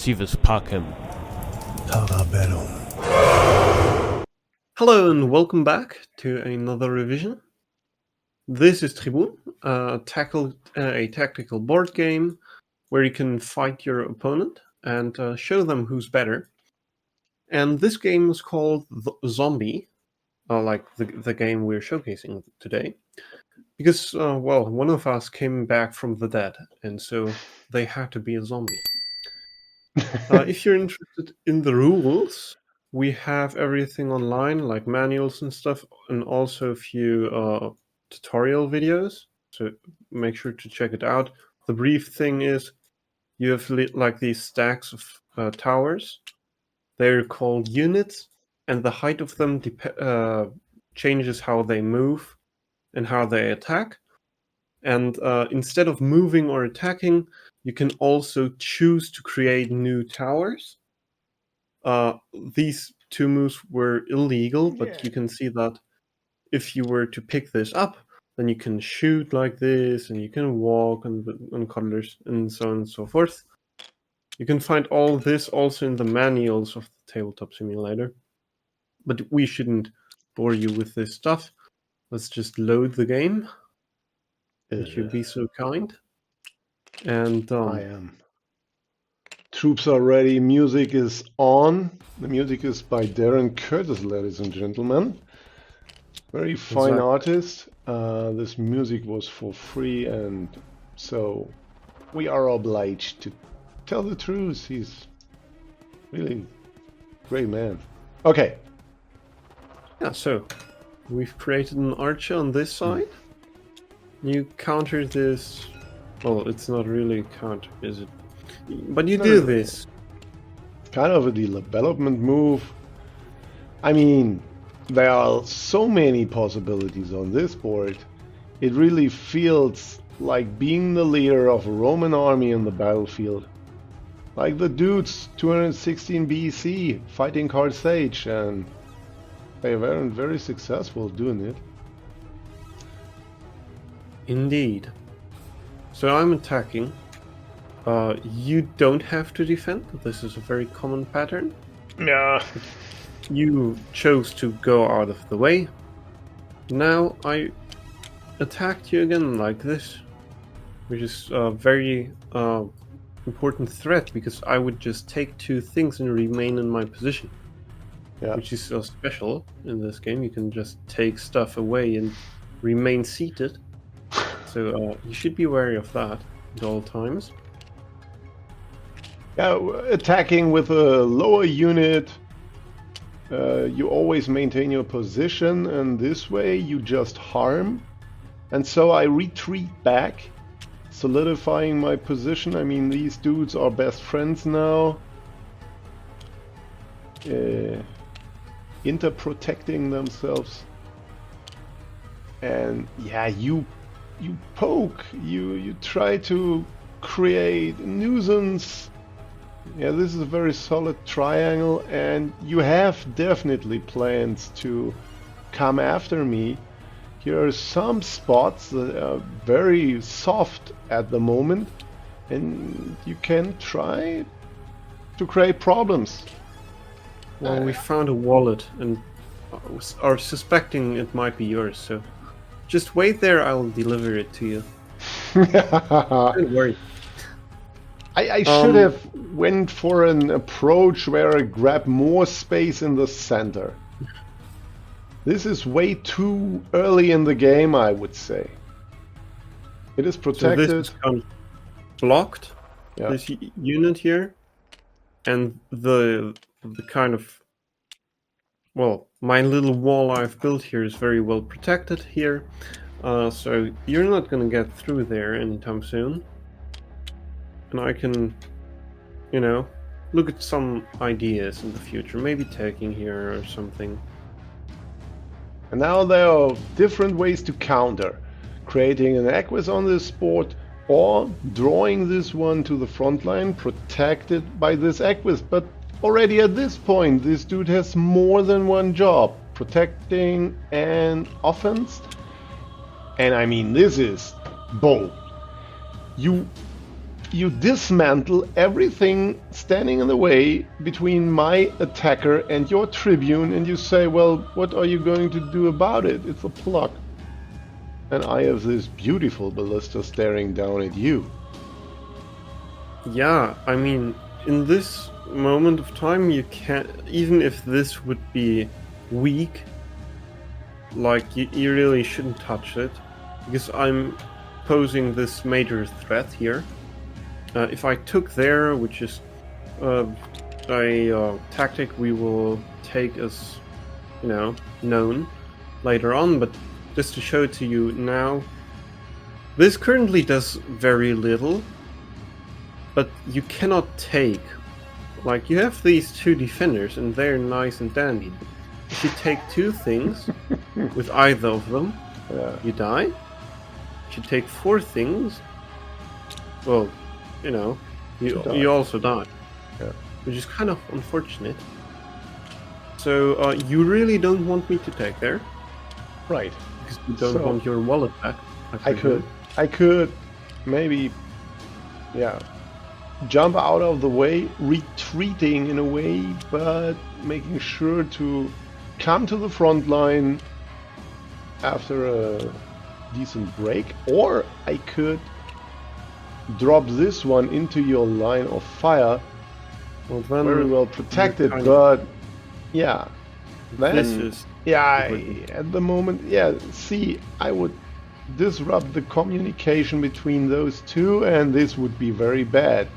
Civis Pacem. Hello and welcome back to another revision. This is Tribun, a tactical board game where you can fight your opponent and show them who's better. And this game is called Zombie, like the game we're showcasing today, because, one of us came back from the dead, and so they had to be a zombie. If you're interested in the rules, we have everything online, like manuals and stuff, and also a few tutorial videos, so make sure to check it out. The brief thing is, you have like these stacks of towers. They're called units, and the height of them changes how they move and how they attack. And instead of moving or attacking, you can also choose to create new towers. These two moves were illegal, but you can see that if you were to pick this up, then you can shoot like this, and you can walk on colors, and so on and so forth. You can find all this also in the manuals of the Tabletop Simulator. But we shouldn't bore you with this stuff. Let's just load the game. If you'd be so kind. And I am. Troops are ready. Music is on. The music is by Darren Curtis, ladies and gentlemen. Very fine artist. This music was for free, and so we are obliged to tell the truth. He's really great man. Okay. Yeah, so we've created an archer on this side. You counter this. Well, it's not really a counter, is it? But you do this. Kind of a development move. I mean, there are so many possibilities on this board. It really feels like being the leader of a Roman army in the battlefield. Like the dudes 216 BC fighting Carthage, and they weren't very successful doing it. Indeed. So I'm attacking. You don't have to defend. This is a very common pattern. Yeah. You chose to go out of the way. Now I attacked you again like this, which is a very important threat, because I would just take two things and remain in my position. Yeah. Which is special in this game. You can just take stuff away and remain seated. So you should be wary of that at all times. Yeah, attacking with a lower unit, you always maintain your position, and this way you just harm. And so I retreat back, solidifying my position. I mean, these dudes are best friends now. Interprotecting themselves. And yeah, you poke, you try to create a nuisance. Yeah, this is a very solid triangle, and you have definitely plans to come after me. Here are some spots that are very soft at the moment, and you can try to create problems. Well, we found a wallet and are suspecting it might be yours, so just wait there, I'll deliver it to you. Don't worry. I should have went for an approach where I grab more space in the center. This is way too early in the game, I would say. It is protected. So this is kind of blocked, yeah. This unit here, and the kind of, well, my little wall I've built here is very well protected here, so you're not going to get through there anytime soon. And I can, look at some ideas in the future, maybe taking here or something. And now there are different ways to counter. Creating an equus on this board, or drawing this one to the front line, protected by this equus. But already at this point, this dude has more than one job. Protecting and offense. And I mean, this is bold. You you dismantle everything standing in the way between my attacker and your Tribune, and you say, well, what are you going to do about it? It's a plug. And I have this beautiful ballista staring down at you. Yeah, I mean, in this moment of time, you can't, even if this would be weak, like, you really shouldn't touch it, because I'm posing this major threat here. If I took there, which is a tactic we will take as, known later on, but just to show it to you now, this currently does very little, but you cannot take. Like, you have these two defenders, and they're nice and dandy. If you take two things with either of them, you die. If you take four things, well, you also die, which is kind of unfortunate. So you really don't want me to take there, right? Because you don't want your wallet back. I could maybe, jump out of the way, retreating in a way, but making sure to come to the front line after a decent break, or I could drop this one into your line of fire. Well, then very well protected, but then this is at the moment, see, I would disrupt the communication between those two, and this would be very bad.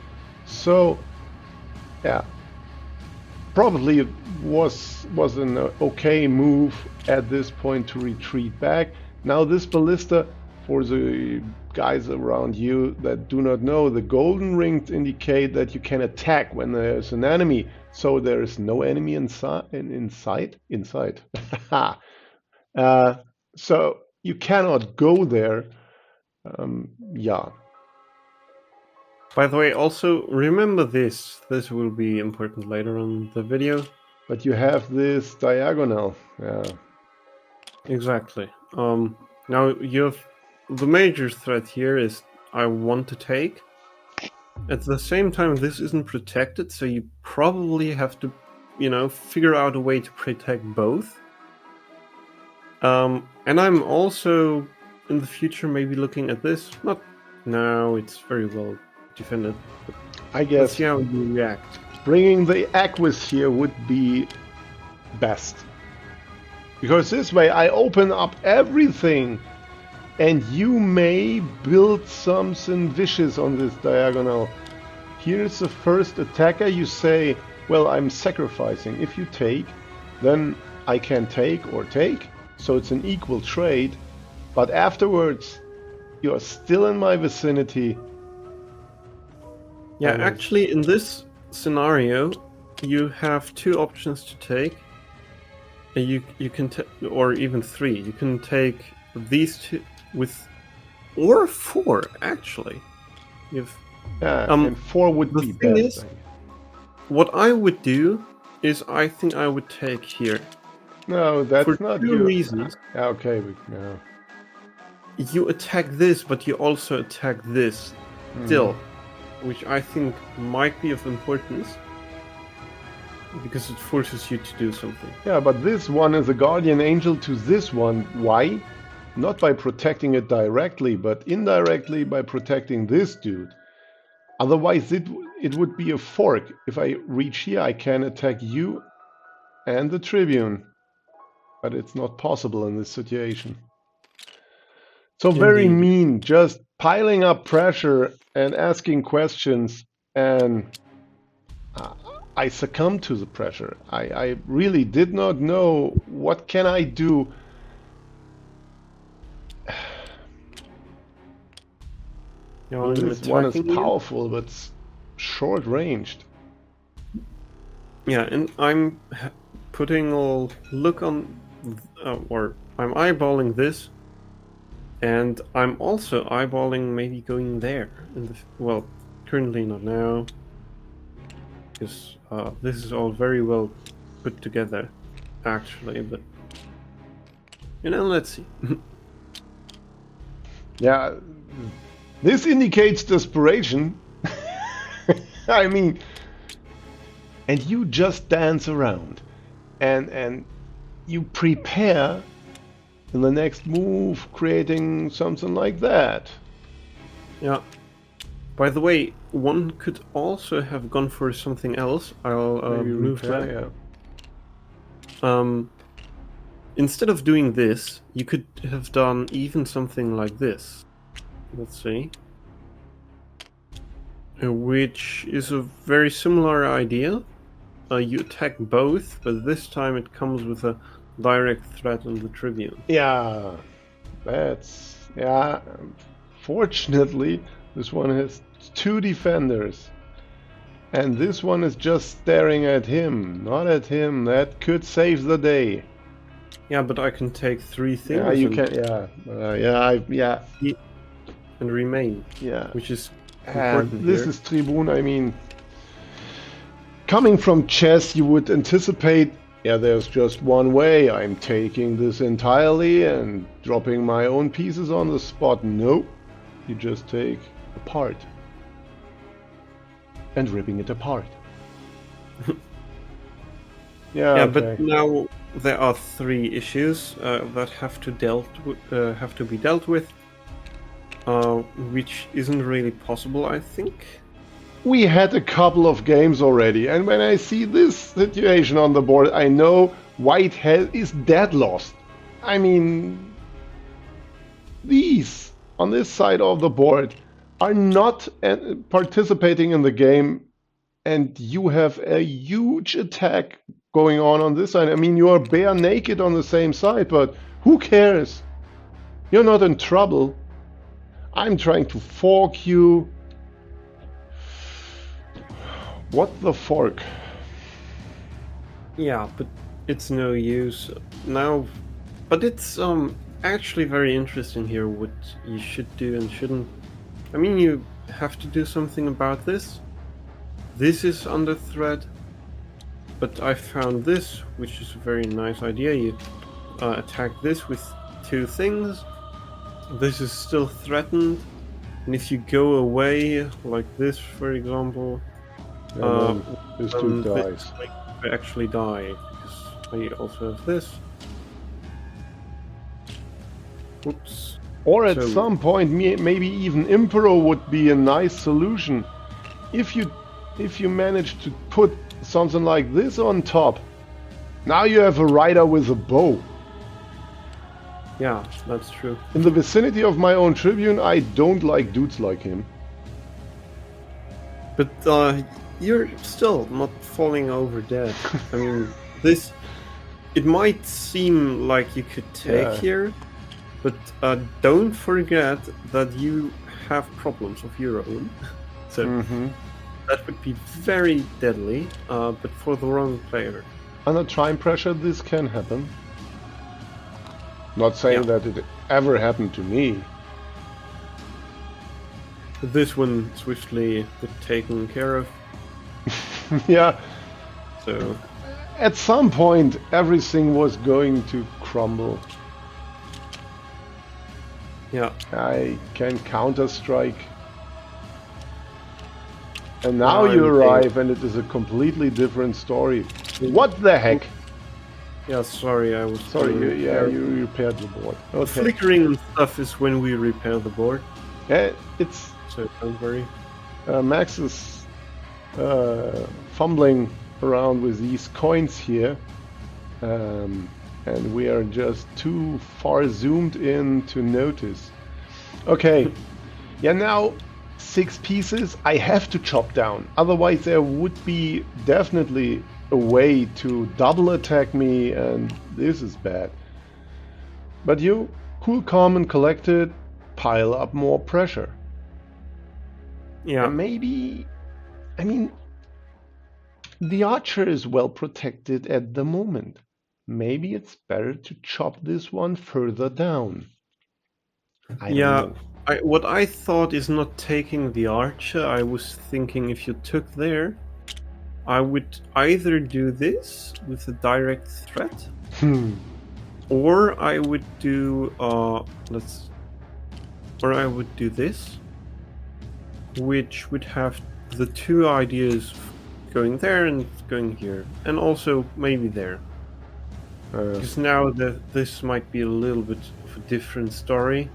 So probably it was an okay move at this point to retreat back. Now this ballista, for the guys around you that do not know, the golden rings indicate that you can attack when there's an enemy. So there is no enemy inside. So you cannot go there. By the way, also remember this. This will be important later on the video. But you have this diagonal. Exactly. Now you have the major threat here is I want to take. At the same time, this isn't protected, so you probably have to, figure out a way to protect both. And I'm also in the future maybe looking at this. Not now, it's very well defended. But I guess let's see how you react. Bringing the Aquis here would be best. Because this way I open up everything, and you may build something vicious on this diagonal. Here's the first attacker. You say, well, I'm sacrificing. If you take, then I can take or take. So it's an equal trade. But afterwards, you are still in my vicinity. Yeah, actually, in this scenario, you have two options to take. You can or even three. You can take these two or four actually. And four would be best. What I would do is I think I would take here. No, that's for not two reasons. Okay, You attack this, but you also attack this still, which I think might be of importance. Because it forces you to do something. Yeah, but this one is a guardian angel to this one. Why? Not by protecting it directly, but indirectly by protecting this dude. Otherwise, it would be a fork. If I reach here, I can attack you and the Tribune. But it's not possible in this situation. So very mean, just piling up pressure and asking questions, and I succumbed to the pressure. I really did not know what can I do. This one is powerful, but short-ranged. Yeah, and I'm putting a look on, or I'm eyeballing this, and I'm also eyeballing maybe going there. Well, currently not now. Because this is all very well put together, actually, but let's see. Yeah, this indicates desperation. I mean, and you just dance around, and you prepare in the next move, creating something like that. Yeah. By the way, one could also have gone for something else. I'll Maybe move repair, that. yeah. Instead of doing this, you could have done even something like this. Let's see. Which is a very similar idea. You attack both, but this time it comes with a direct threat on the Tribune. Yeah, yeah. Fortunately, this one has 2 defenders. And this one is just staring at him, not at him. That could save the day. Yeah, but I can take 3 things. Yeah, you can. Yeah, and remain. Yeah, which is and important. This is Tribun. I mean, coming from chess, you would anticipate. Yeah, there's just one way. I'm taking this entirely and dropping my own pieces on the spot. Nope, you just take a part and ripping it apart. Yeah, okay. But now there are 3 issues that have to be dealt with, which isn't really possible, I think. We had a couple of games already, and when I see this situation on the board, I know White is dead lost. I mean, these on this side of the board are not participating in the game, and you have a huge attack going on this side. I mean, you are bare naked on the same side, but who cares? You're not in trouble. I'm trying to fork you. What the fork? Yeah, but it's no use now. But it's actually very interesting here what you should do and shouldn't. I mean, you have to do something about this. This is under threat. But I found this, which is a very nice idea. You attack this with 2 things. This is still threatened. And if you go away, like this, for example, this dude dies. This I actually die, because I also have this. Oops. Or at some point, maybe even Emperor would be a nice solution. If you manage to put something like this on top, now you have a rider with a bow. Yeah, that's true. In the vicinity of my own Tribune, I don't like dudes like him. But you're still not falling over dead. I mean, it might seem like you could take here, but don't forget that you have problems of your own. So that would be very deadly, but for the wrong player. Under time pressure, this can happen. Not saying that it ever happened to me. This one swiftly taken care of. Yeah. So at some point, everything was going to crumble. Yeah. I can counter-strike. And now you arrive and it is a completely different story. What the heck? Yeah, sorry, I was... Sorry, you repaired the board. Okay. Flickering and stuff is when we repair the board. Yeah, it's... So don't worry. Max is fumbling around with these coins here. And we are just too far zoomed in to notice. Okay. Yeah, now 6 pieces I have to chop down. Otherwise there would be definitely a way to double attack me, and this is bad. But you, cool, calm and collected, pile up more pressure. Yeah. And maybe, I mean, the archer is well protected at the moment. Maybe it's better to chop this one further down. I don't know. What I thought is not taking the archer. I was thinking if you took there, I would either do this with a direct threat, or I would do I would do this, which would have the two ideas going there and going here, and also maybe there. Because now this might be a little bit of a different story.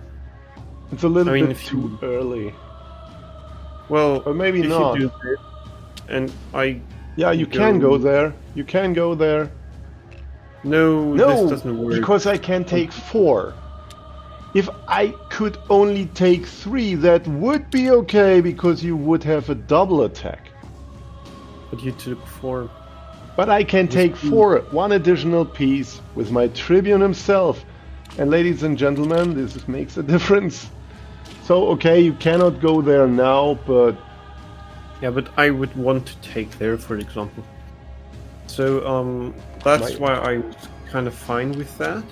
It's a little bit too early. Well, or maybe if not. You do this, and yeah, you can go there. You can go there. No, this doesn't work. Because I can take 4. If I could only take 3, that would be okay, because you would have a double attack. But you took 4. But I can take 4, 1 additional piece with my Tribune himself. And ladies and gentlemen, this makes a difference. So, okay, you cannot go there now, but... Yeah, but I would want to take there, for example. So, that's why I was kind of fine with that.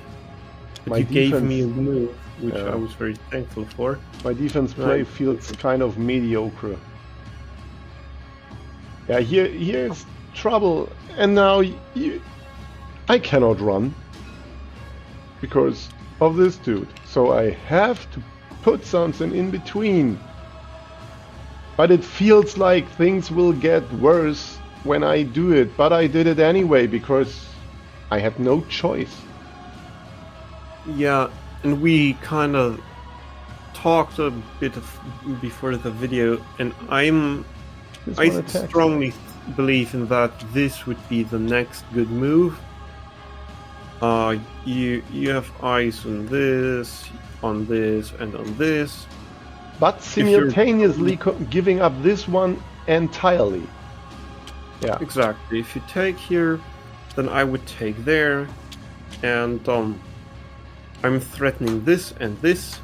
But you gave me a move, which I was very thankful for. My defense play feels kind of mediocre. Yeah, here's trouble. And now I cannot run. Because of this dude. So I have to put something in between. But it feels like things will get worse when I do it. But I did it anyway because I had no choice. Yeah, and we kind of talked a bit before the video, and I strongly believe in that this would be the next good move. You have eyes on this, and on this. But simultaneously giving up this one entirely. Yeah. Exactly. If you take here, then I would take there, and I'm threatening this and this.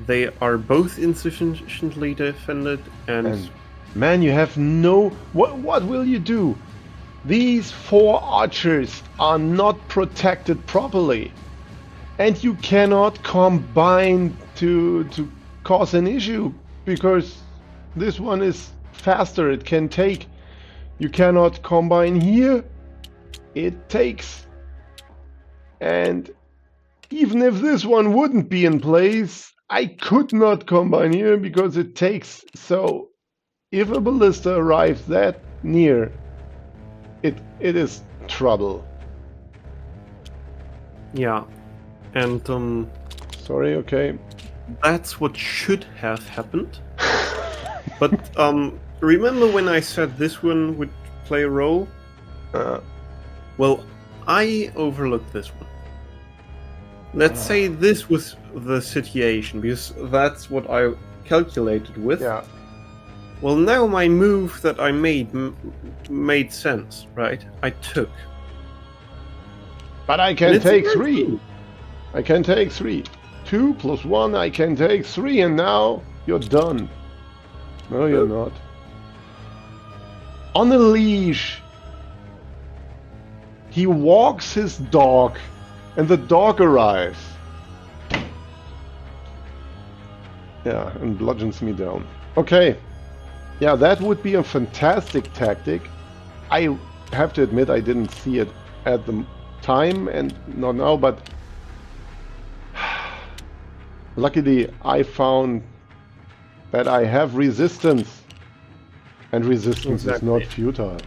They are both insufficiently defended, and man, you have no... What will you do? These 4 archers are not protected properly. And you cannot combine to cause an issue, because this one is faster, it can take. You cannot combine here, it takes. And even if this one wouldn't be in place, I could not combine here because it takes. So if a ballista arrives that near, it is trouble. Yeah, and sorry, okay. That's what should have happened. But remember when I said this one would play a role? Well, I overlooked this one. Let's say this was the situation, because that's what I calculated with. Yeah. Well, now my move that I made sense, right? I took. But I can take 3. I can take 3. 2 plus 1, I can take 3, and now you're done. No, you're not. On a leash. He walks his dog, and the dog arrives. Yeah, and bludgeons me down. Okay. Yeah, that would be a fantastic tactic. I have to admit I didn't see it at the time, and not now, but luckily I found that I have resistance, and resistance is not futile.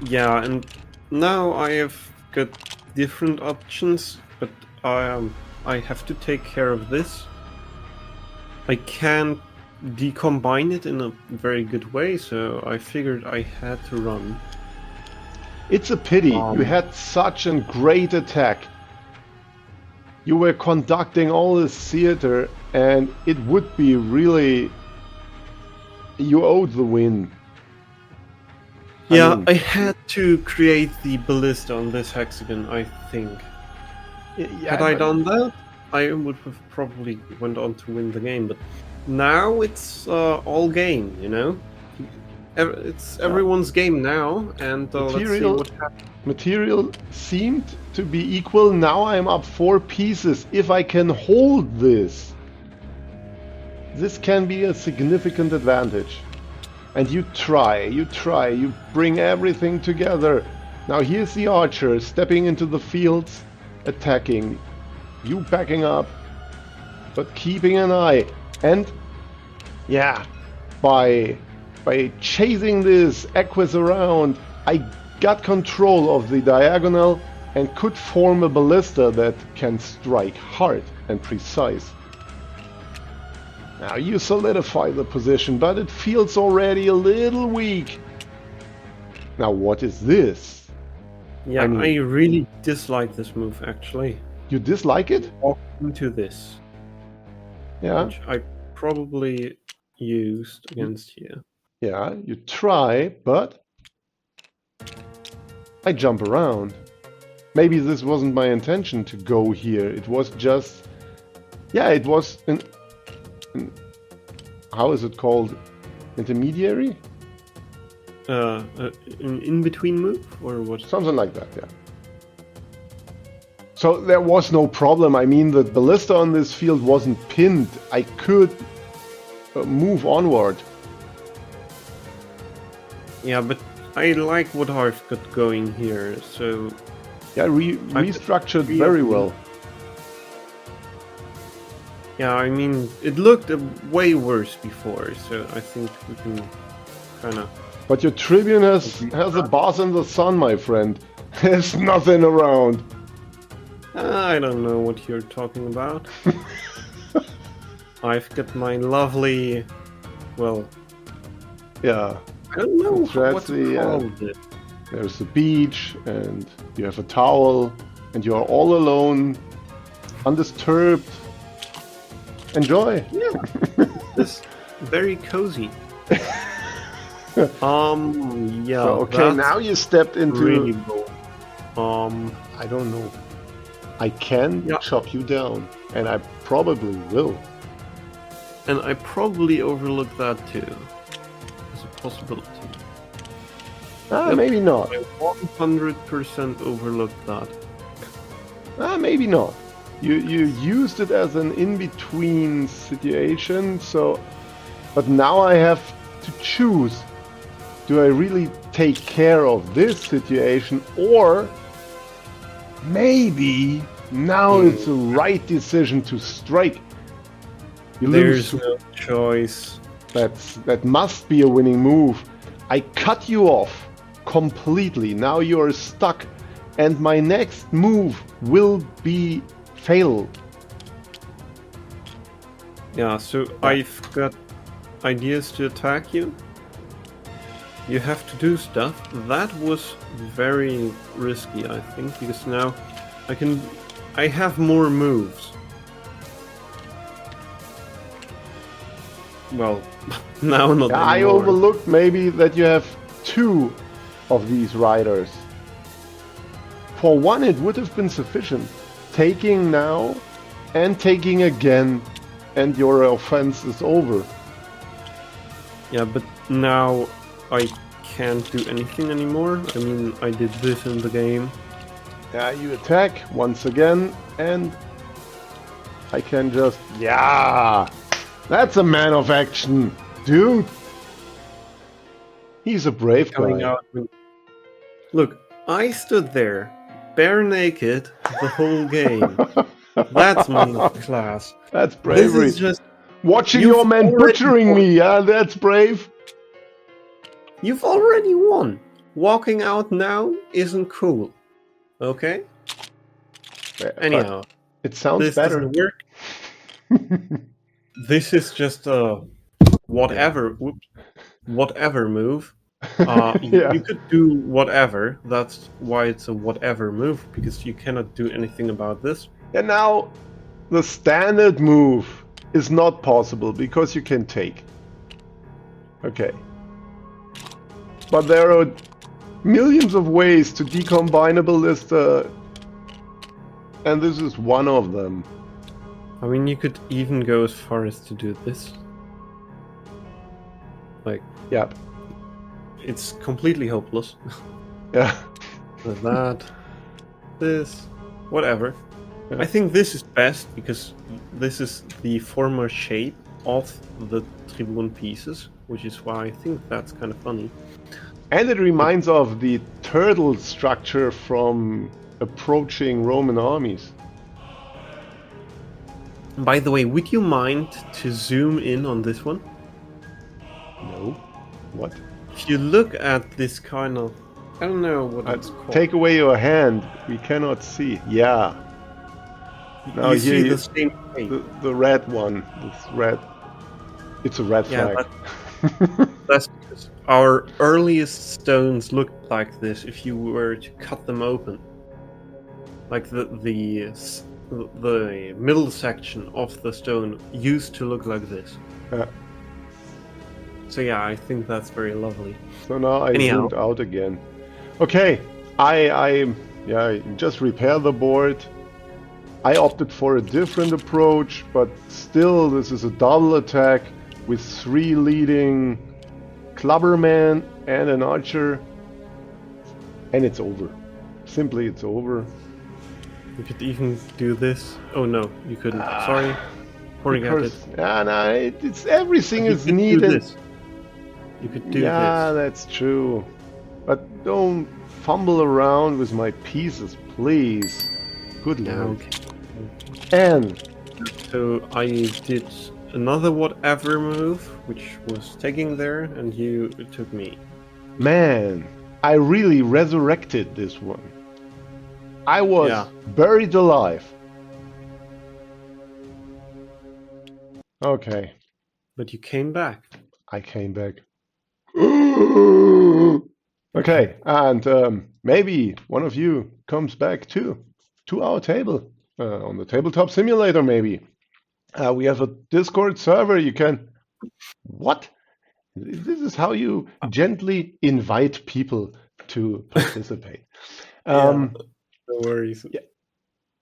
Yeah, and now I have got different options, but I have to take care of this. I can't decombine it in a very good way, so I figured I had to run. It's a pity. You had such a great attack. You were conducting all this theater, and it would be really... You owed the win. Yeah, I mean, I had to create the ballista on this hexagon, I think. Yeah, had I done that, I would have probably went on to win the game, but now it's all game, you know? It's everyone's game now, and let's see what happens. Material seemed to be equal. Now I'm up 4 pieces. If I can hold this, this can be a significant advantage. And you bring everything together. Now here's the archer stepping into the fields, attacking. You backing up, but keeping an eye. And yeah, by chasing this equus around, I got control of the diagonal and could form a ballista that can strike hard and precise. Now you solidify the position, but it feels already a little weak. Now what is this? Yeah, I really dislike this move, actually. You dislike it? Walk into this. Yeah. Which I probably used against you. Yeah, you try, but I jump around. Maybe this wasn't my intention to go here. It was just... Yeah, it was an how is it called? Intermediary? An in-between move, or what? Something like that, yeah. So there was no problem. I mean, the ballista on this field wasn't pinned. I could move onward. Yeah, but I like what I've got going here, so... Yeah, restructured very well. Yeah, I mean, it looked way worse before, so I think we can kind of... But your Tribune has a boss in the sun, my friend. There's nothing around. I don't know what you're talking about. I've got my lovely... Well... Yeah. I don't know what to call it. There's the beach, and you have a towel, and you're all alone, undisturbed. Enjoy. Yeah. This very cozy. Yeah. So, okay, now you stepped into... Really cool. I don't know. I can chop you down, and I probably will. And I probably overlooked that too. As a possibility. Maybe not. I 100% overlooked that. Maybe not. You used it as an in-between situation, so... But now I have to choose. Do I really take care of this situation, or... Maybe now it's the right decision to strike. There's no choice. That must be a winning move. I cut you off completely. Now you are stuck, and my next move will be fail. Yeah, so I've got ideas to attack you. You have to do stuff. That was very risky, I think, because now I have more moves. Well, now not anymore. I overlooked maybe that you have two of these riders. For one, it would have been sufficient. Taking now and taking again, and your offense is over. Yeah, but now I can't do anything anymore. I mean, I did this in the game. Yeah, you attack once again, and I can just... Yeah! That's a man of action, dude! He's a brave guy. Look, I stood there, bare naked, the whole game. That's my class. That's bravery. This is just... Watching your man butchering me, yeah, that's brave. You've already won. Walking out now isn't cool. Okay? Yeah, anyhow, it sounds this better. Doesn't work. This is just a whatever move. You could do whatever. That's why it's a whatever move, because you cannot do anything about this. And now the standard move is not possible because you can take. Okay. But there are millions of ways to decombine a ballista, and this is one of them. I mean, you could even go as far as to do this. Like, yeah. It's completely hopeless. Yeah. With that, this, whatever. Yeah. I think this is best because this is the former shape of the Tribun pieces, which is why I think that's kind of funny. And it reminds of the turtle structure from approaching Roman armies. By the way, would you mind to zoom in on this one? No. What? If you look at this kind of, I don't know what it's called. Take away your hand. We cannot see. Yeah. Now you see here the same thing. the red one. This red. It's a red Yeah, flag. that's because our earliest stones looked like this. If you were to cut them open, like the middle section of the stone used to look like this. So yeah, I think that's very lovely. So now I Anyhow. zoomed out again. Okay, I just repair the board. I opted for a different approach, but still this is a double attack with 3 leading clubbermen and an archer, and it's over. Simply, it's over. You could even do this. Oh no, you couldn't. Sorry. Forget it. It's everything You is could neat do and this. You could do yeah, this. that's true. But don't fumble around with my pieces, please. Good Yeah, lord. okay. And So I did another whatever move, which was taking there, and you took me. man, I really resurrected this one. I was Yeah. buried alive. Okay, But you came back. I came back. Okay, and maybe one of you comes back too to our table on the Tabletop Simulator. Maybe we have a Discord server. You can. What? This is how you gently invite people to participate. Yeah, no worries.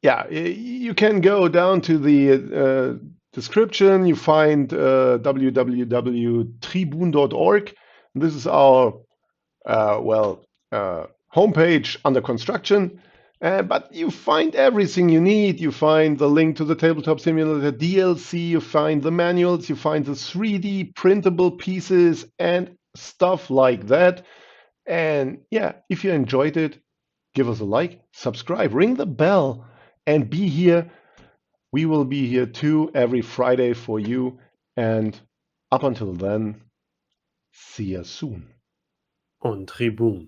Yeah, you can go down to the description. You find www.tribun.org. This is our homepage under construction. But you find everything you need. You find the link to the Tabletop Simulator DLC. You find the manuals. You find the 3D printable pieces and stuff like that. And yeah, if you enjoyed it, give us a like, subscribe, ring the bell, and be here. We will be here too every Friday for you. And up until then, see you soon. On Tribun.